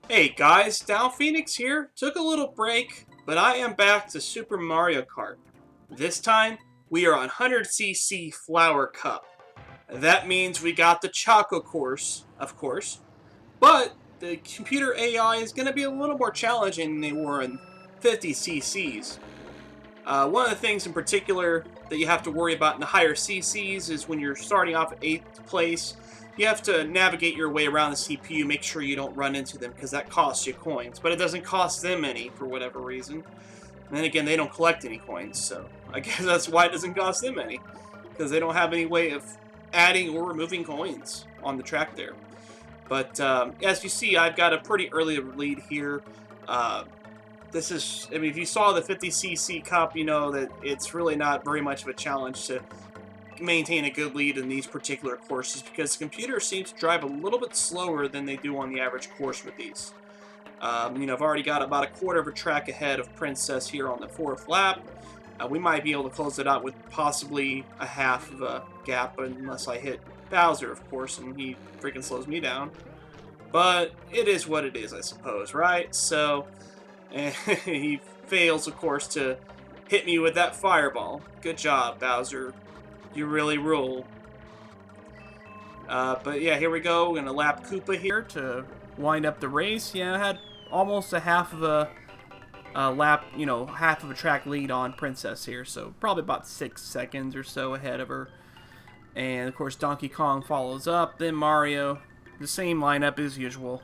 Hey guys, Downphoenix here. Took a little break, but I am back to Super Mario Kart. This time, we are on 100cc Flower Cup. That means we got the Choco course, of course, but the computer AI is going to be a little more challenging than they were in 50cc's. One of the things in particular that you have to worry about in the higher CCs is when you're starting off at 8th place, you have to navigate your way around the CPU, make sure you don't run into them, because that costs you coins. But it doesn't cost them any, for whatever reason. And then again, they don't collect any coins, so I guess that's why it doesn't cost them any. Because they don't have any way of adding or removing coins on the track there. But as you see, I've got a pretty early lead here. This is, I mean, if you saw the 50cc Cup, you know that it's really not very much of a challenge to maintain a good lead in these particular courses because the computer seems to drive a little bit slower than they do on the average course with these. I've already got about a quarter of a track ahead of Princess here on the 4th lap. We might be able to close it out with possibly a half of a gap unless I hit Bowser, of course, and he freaking slows me down. But it is what it is, I suppose, right? So, and he fails, of course, to hit me with that fireball. Good job, Bowser. You really rule. But yeah, here we go. We're going to lap Koopa here to wind up the race. Yeah, I had almost a half of a lap, half of a track lead on Princess here. So probably about 6 seconds or so ahead of her. And of course, Donkey Kong follows up. Then Mario. The same lineup as usual.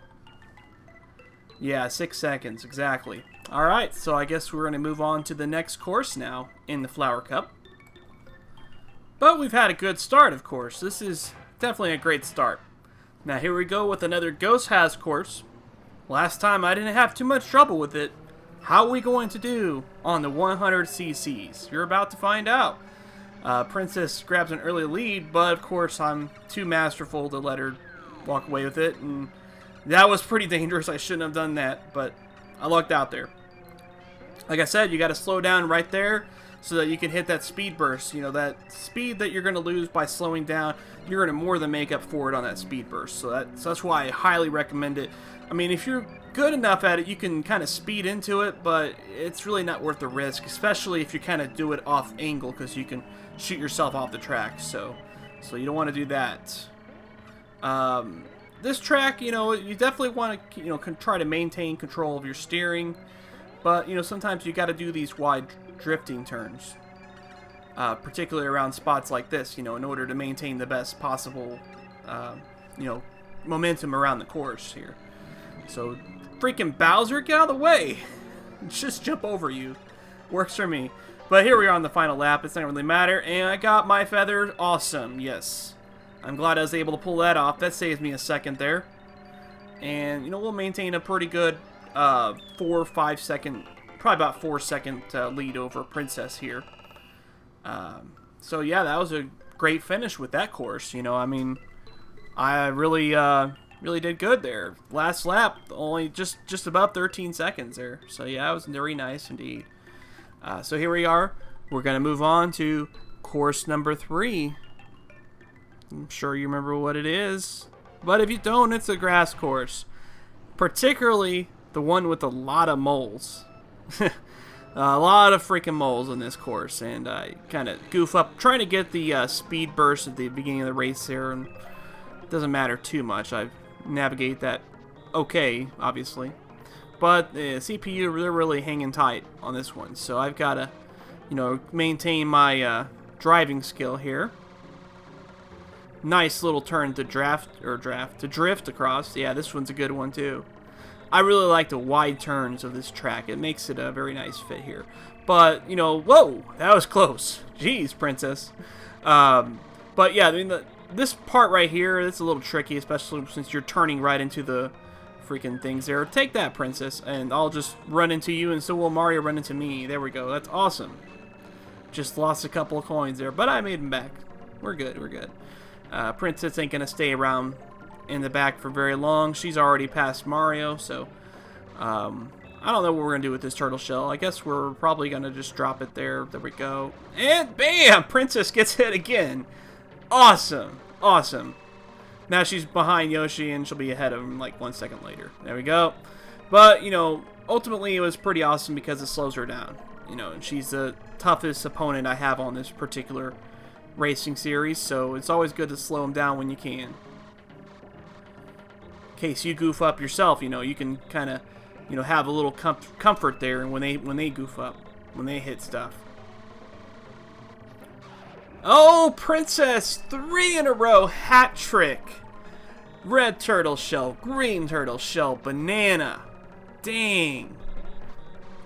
Yeah, 6 seconds, exactly. Alright, so I guess we're going to move on to the next course now in the Flower Cup. But we've had a good start, of course. This is definitely a great start. Now here we go with another Ghost Has course. Last time I didn't have too much trouble with it. How are we going to do on the 100cc's? You're about to find out. Princess grabs an early lead, but of course I'm too masterful to let her walk away with it, and that was pretty dangerous. I shouldn't have done that, but I lucked out there. Like I said, you got to slow down right there so that you can hit that speed burst. That speed that you're going to lose by slowing down, you're going to more than make up for it on that speed burst. So that's why I highly recommend it. I mean, if you're good enough at it, you can kind of speed into it, but it's really not worth the risk, especially if you kind of do it off angle, because you can shoot yourself off the track. So you don't want to do that. This track, you definitely want to, try to maintain control of your steering, but, sometimes you got to do these wide drifting turns, particularly around spots like this, in order to maintain the best possible, momentum around the course here. So, freaking Bowser, get out of the way! Just jump over you. Works for me. But here we are on the final lap. It's not really matter, and I got my feather. Awesome, yes. I'm glad I was able to pull that off. That saves me a second there. And, we'll maintain a pretty good 4 or 5 second, probably about 4-second lead over Princess here. So, yeah, that was a great finish with that course. I mean, I really did good there. Last lap, only just about 13 seconds there. So, yeah, it was very nice indeed. So, here we are. We're going to move on to course number 3. I'm sure you remember what it is. But if you don't, it's a grass course. Particularly the one with a lot of moles. A lot of freaking moles in this course. And I kind of goof up trying to get the speed burst at the beginning of the race there. And it doesn't matter too much. I navigate that okay, obviously. But the CPU, they're really hanging tight on this one. So I've got to, maintain my driving skill here. Nice little turn to drift across. Yeah, this one's a good one too. I really like the wide turns of this track. It makes it a very nice fit here. But, whoa, that was close. Jeez, Princess. But yeah, I mean, this part right here, it's a little tricky, especially since you're turning right into the freaking things there. Take that, Princess, and I'll just run into you, and so will Mario run into me. There we go. That's awesome. Just lost a couple of coins there, but I made them back. We're good, we're good. Princess ain't gonna stay around in the back for very long. She's already past Mario, so I don't know what we're gonna do with this turtle shell. I guess we're probably gonna just drop it there. There we go. And bam! Princess gets hit again. Awesome. Awesome. Now she's behind Yoshi, and she'll be ahead of him like 1 second later. There we go. But, you know, ultimately it was pretty awesome because it slows her down. You know, and she's the toughest opponent I have on this particular racing series, so it's always good to slow him down when you can. In case you goof up yourself, you know, you can kind of, you know, have a little comfort there when they goof up, when they hit stuff. Oh, Princess! 3 in a row, hat trick. Red turtle shell, green turtle shell, banana. Dang.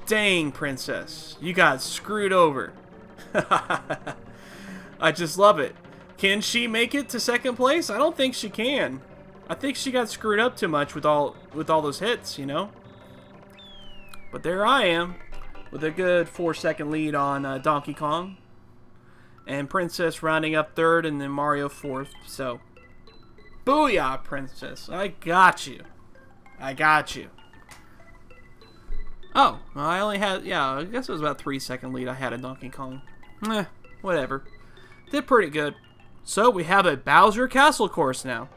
Dang, Princess. You got screwed over. I just love it. Can she make it to second place? I don't think she can. I think she got screwed up too much with all those hits, you know? But there I am, with a good 4-second lead on Donkey Kong. And Princess rounding up third, and then Mario fourth. So, booyah, Princess. I got you. I got you. Oh, well, I only had, yeah, I guess it was about 3-second lead I had in Donkey Kong. Whatever. Did pretty good. So, we have a Bowser Castle course now.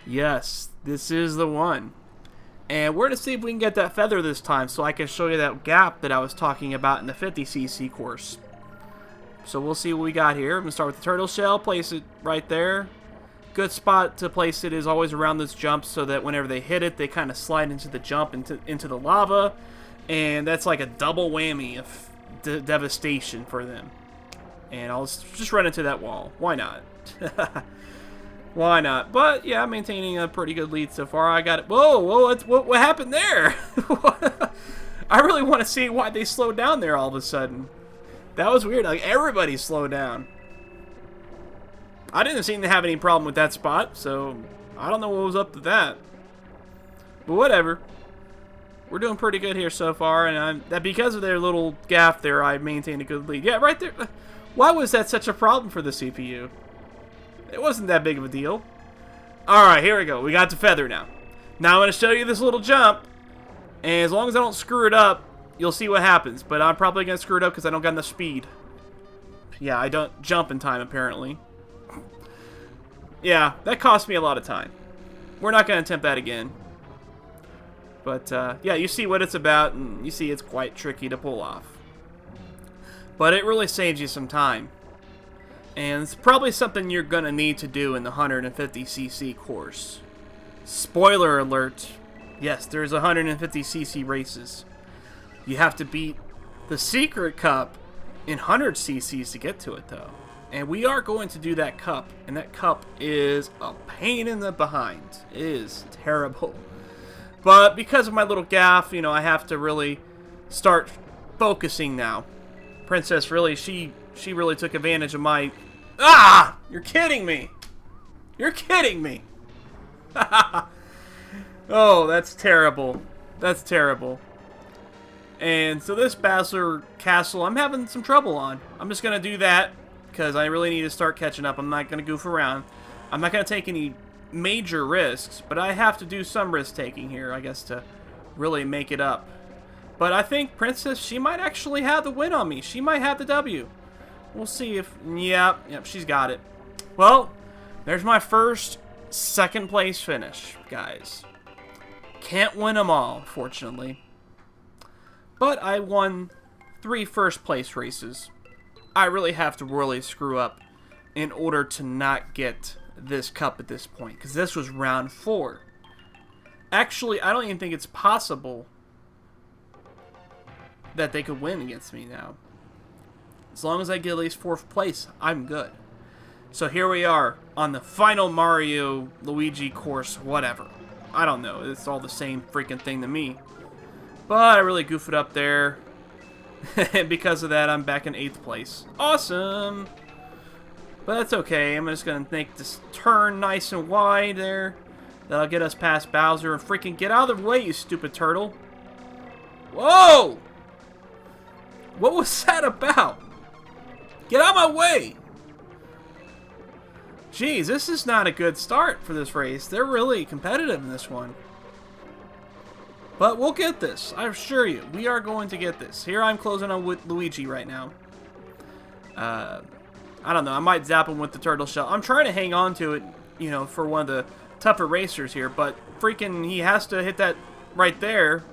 Yes, this is the one. And we're going to see if we can get that feather this time so I can show you that gap that I was talking about in the 50cc course. So we'll see what we got here. I'm going to start with the turtle shell, place it right there. Good spot to place it is always around this jump so that whenever they hit it, they kind of slide into the jump, into the lava. And that's like a double whammy of devastation for them. And I'll just run into that wall. Why not? Why not? But yeah, I'm maintaining a pretty good lead so far. I got it. Whoa, what happened there? I really want to see why they slowed down there all of a sudden. That was weird. Like, everybody slowed down. I didn't seem to have any problem with that spot, so I don't know what was up with that. But whatever. We're doing pretty good here so far, and that because of their little gaff there, I maintained a good lead. Yeah, right there. Why was that such a problem for the CPU? It wasn't that big of a deal. Alright, here we go. We got the feather now. Now I'm going to show you this little jump, and as long as I don't screw it up, you'll see what happens. But I'm probably going to screw it up because I don't got enough speed. Yeah, I don't jump in time, apparently. Yeah, that cost me a lot of time. We're not going to attempt that again. But, yeah, you see what it's about, and you see it's quite tricky to pull off. But it really saves you some time. And it's probably something you're going to need to do in the 150cc course. Spoiler alert. Yes, there's 150cc races. You have to beat the secret cup in 100cc's to get to it, though. And we are going to do that cup. And that cup is a pain in the behind. It is terrible. But because of my little gaff, you know, I have to really start focusing now. Princess really, she really took advantage of my... Ah! You're kidding me! You're kidding me! Oh, that's terrible. That's terrible. And so this Bowser Castle, I'm having some trouble on. I'm just going to do that because I really need to start catching up. I'm not going to goof around. I'm not going to take any major risks, but I have to do some risk-taking here, I guess, to really make it up. But I think Princess, she might actually have the win on me. She might have the W. We'll see if... Yep, she's got it. Well, there's my first second place finish, guys. Can't win them all, fortunately. But I won 3 first place races. I really have to really screw up in order to not get this cup at this point, because this was round 4. Actually, I don't even think it's possible that they could win against me now. As long as I get at least 4th place, I'm good. So here we are on the final Mario Luigi course, whatever. I don't know, it's all the same freaking thing to me. But I really goofed it up there. And because of that, I'm back in 8th place. Awesome! But that's okay, I'm just gonna make this turn nice and wide there. That'll get us past Bowser and freaking get out of the way, you stupid turtle. Whoa! What was that about? Get out of my way! Jeez, this is not a good start for this race. They're really competitive in this one. But we'll get this, I assure you. We are going to get this. Here I'm closing on with Luigi right now. I don't know, I might zap him with the turtle shell. I'm trying to hang on to it you know, for one of the tougher racers here. But freaking, he has to hit that right there.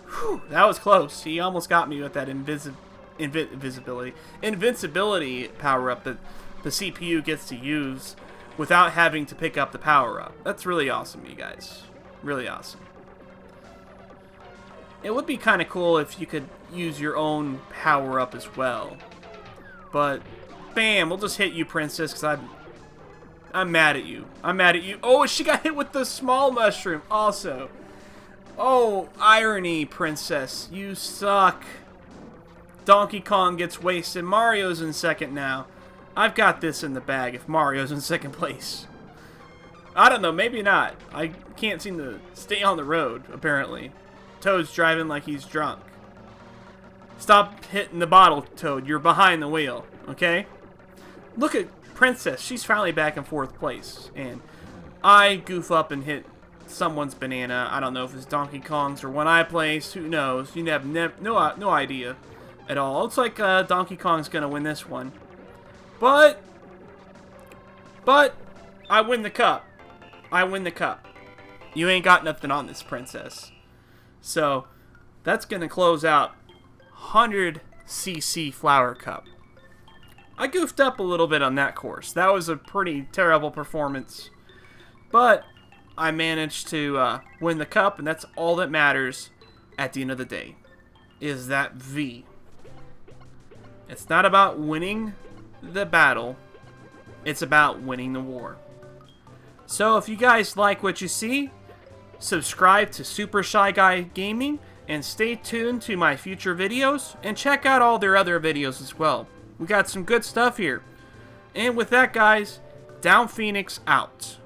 Whew, that was close. He almost got me with that invincibility power-up that the CPU gets to use without having to pick up the power-up. That's really awesome, you guys. Really awesome. It would be kind of cool if you could use your own power-up as well. But, bam, we'll just hit you, Princess, because I'm mad at you. I'm mad at you. Oh, she got hit with the small mushroom also. Oh, irony, Princess. You suck. Donkey Kong gets wasted. Mario's in second now. I've got this in the bag if Mario's in second place. I don't know, maybe not. I can't seem to stay on the road, apparently. Toad's driving like he's drunk. Stop hitting the bottle, Toad. You're behind the wheel, okay? Look at Princess. She's finally back in fourth place. And I goof up and hit someone's banana. I don't know if it's Donkey Kong's or when I place. Who knows? You have no idea at all. Looks like Donkey Kong's going to win this one. But I win the cup. I win the cup. You ain't got nothing on this, Princess. So, that's going to close out 100cc Flower Cup. I goofed up a little bit on that course. That was a pretty terrible performance. But I managed to win the cup, and that's all that matters at the end of the day, is that V. It's not about winning the battle. It's about winning the war. So if you guys like what you see, subscribe to Super Shy Guy Gaming and stay tuned to my future videos and check out all their other videos as well. We got some good stuff here. And with that, guys, Downphoenix out.